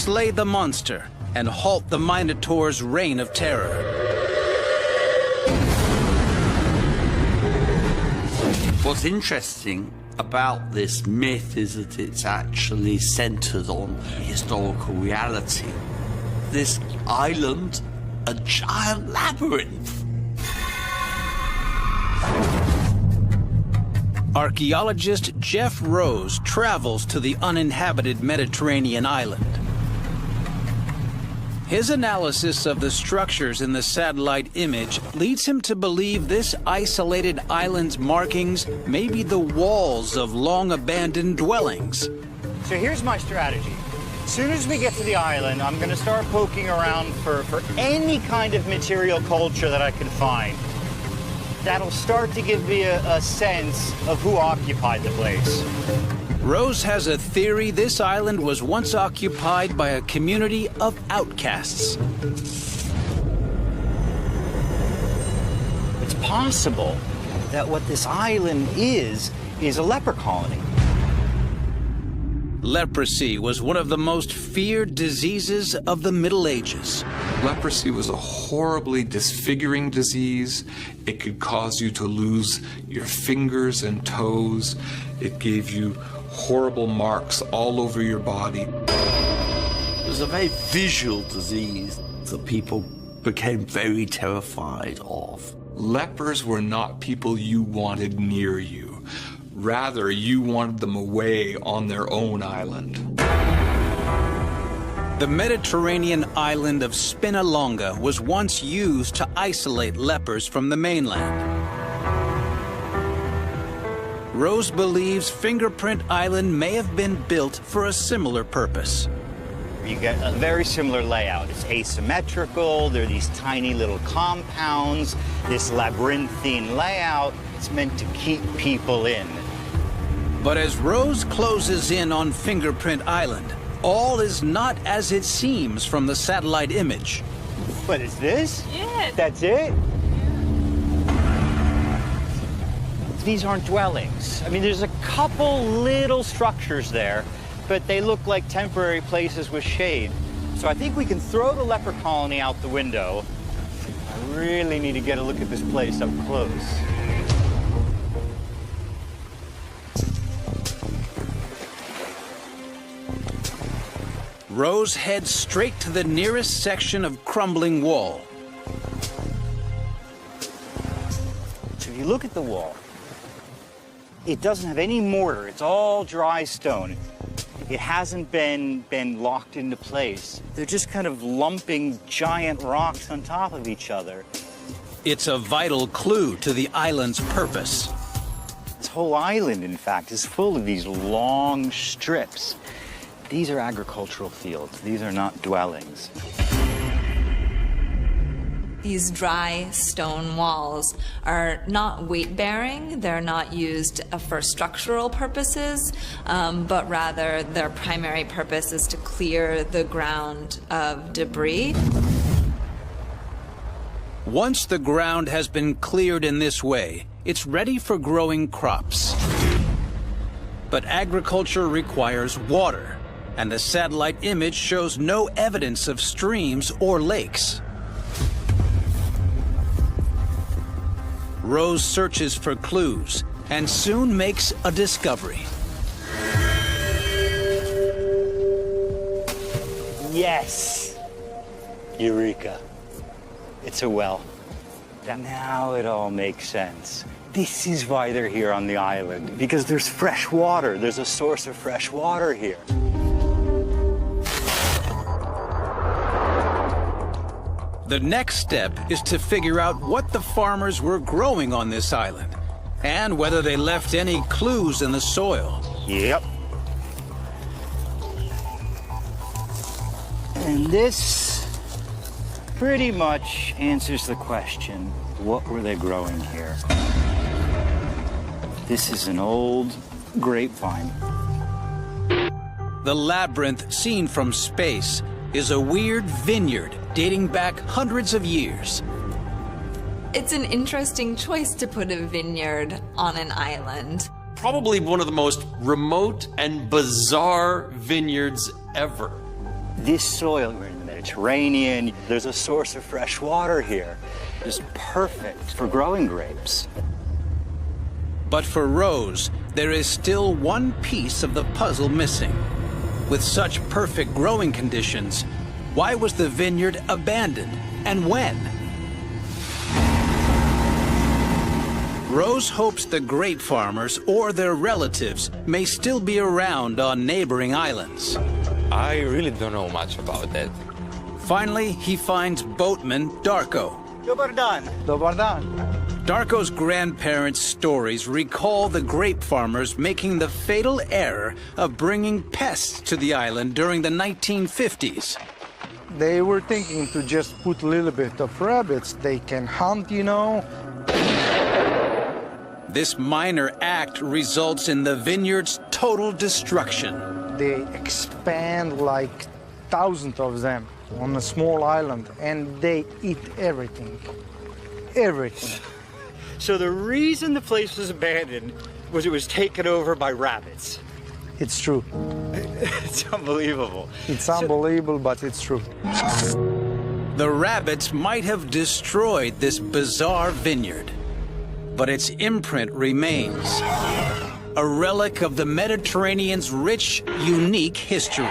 slay the monster and halt the Minotaur's reign of terror. What's interesting about this myth is that it's actually centered on historical reality. This island, a giant labyrinth. Archaeologist Jeff Rose travels to the uninhabited Mediterranean island. His analysis of the structures in the satellite image leads him to believe this isolated island's markings may be the walls of long-abandoned dwellings. So here's my strategy. As soon as we get to the island, I'm going to start poking around for any kind of material culture that I can find. That'll start to give me a sense of who occupied the place. Rose has a theory this island was once occupied by a community of outcasts. It's possible that what this island is a leper colony. Leprosy was one of the most feared diseases of the Middle Ages. Leprosy was a horribly disfiguring disease. It could cause you to lose your fingers and toes. It gave you horrible marks all over your body. It was a very visual disease that people became very terrified of. Lepers were not people you wanted near you. Rather, you wanted them away on their own island. The Mediterranean island of Spinalonga was once used to isolate lepers from the mainland. Rose believes Fingerprint Island may have been built for a similar purpose. You get a very similar layout. It's asymmetrical, there are these tiny little compounds, this labyrinthine layout. It's meant to keep people in. But as Rose closes in on Fingerprint Island, all is not as it seems from the satellite image. What is this? Yeah. That's it? These aren't dwellings. I mean, there's a couple little structures there, but they look like temporary places with shade. So I think we can throw the leper colony out the window. I really need to get a look at this place up close. Rose heads straight to the nearest section of crumbling wall. So if you look at the wall, it doesn't have any mortar. It's all dry stone. It hasn't been locked into place. They're just kind of lumping giant rocks on top of each other. It's a vital clue to the island's purpose. This whole island, in fact, is full of these long strips. These are agricultural fields. These are not dwellings. These dry stone walls are not weight-bearing. They're not used for structural purposes, but rather their primary purpose is to clear the ground of debris. Once the ground has been cleared in this way, it's ready for growing crops. But agriculture requires water, and the satellite image shows no evidence of streams or lakes. Rose searches for clues and soon makes a discovery. Yes! Eureka. It's a well. Now it all makes sense. This is why they're here on the island, because there's fresh water. There's a source of fresh water here. The next step is to figure out what the farmers were growing on this island and whether they left any clues in the soil. Yep. And this pretty much answers the question, what were they growing here? This is an old grapevine. The labyrinth seen from space is a weird vineyard dating back hundreds of years. It's an interesting choice to put a vineyard on an island. Probably one of the most remote and bizarre vineyards ever. This soil, we're in the Mediterranean, there's a source of fresh water here. It's perfect for growing grapes. But for Rose, there is still one piece of the puzzle missing. With such perfect growing conditions, why was the vineyard abandoned, and when? Rose hopes the grape farmers or their relatives may still be around on neighboring islands. I really don't know much about that. Finally, he finds boatman Darko. Dobar dan. Dobar dan. Darko's grandparents' stories recall the grape farmers making the fatal error of bringing pests to the island during the 1950s. They were thinking to just put a little bit of rabbits. They can hunt, you know. This minor act results in the vineyard's total destruction. They expand like thousands of them on a small island, and they eat everything. Everything. So the reason the place was abandoned was it was taken over by rabbits. It's true. It's unbelievable. It's unbelievable, but it's true. The rabbits might have destroyed this bizarre vineyard, but its imprint remains, a relic of the Mediterranean's rich, unique history.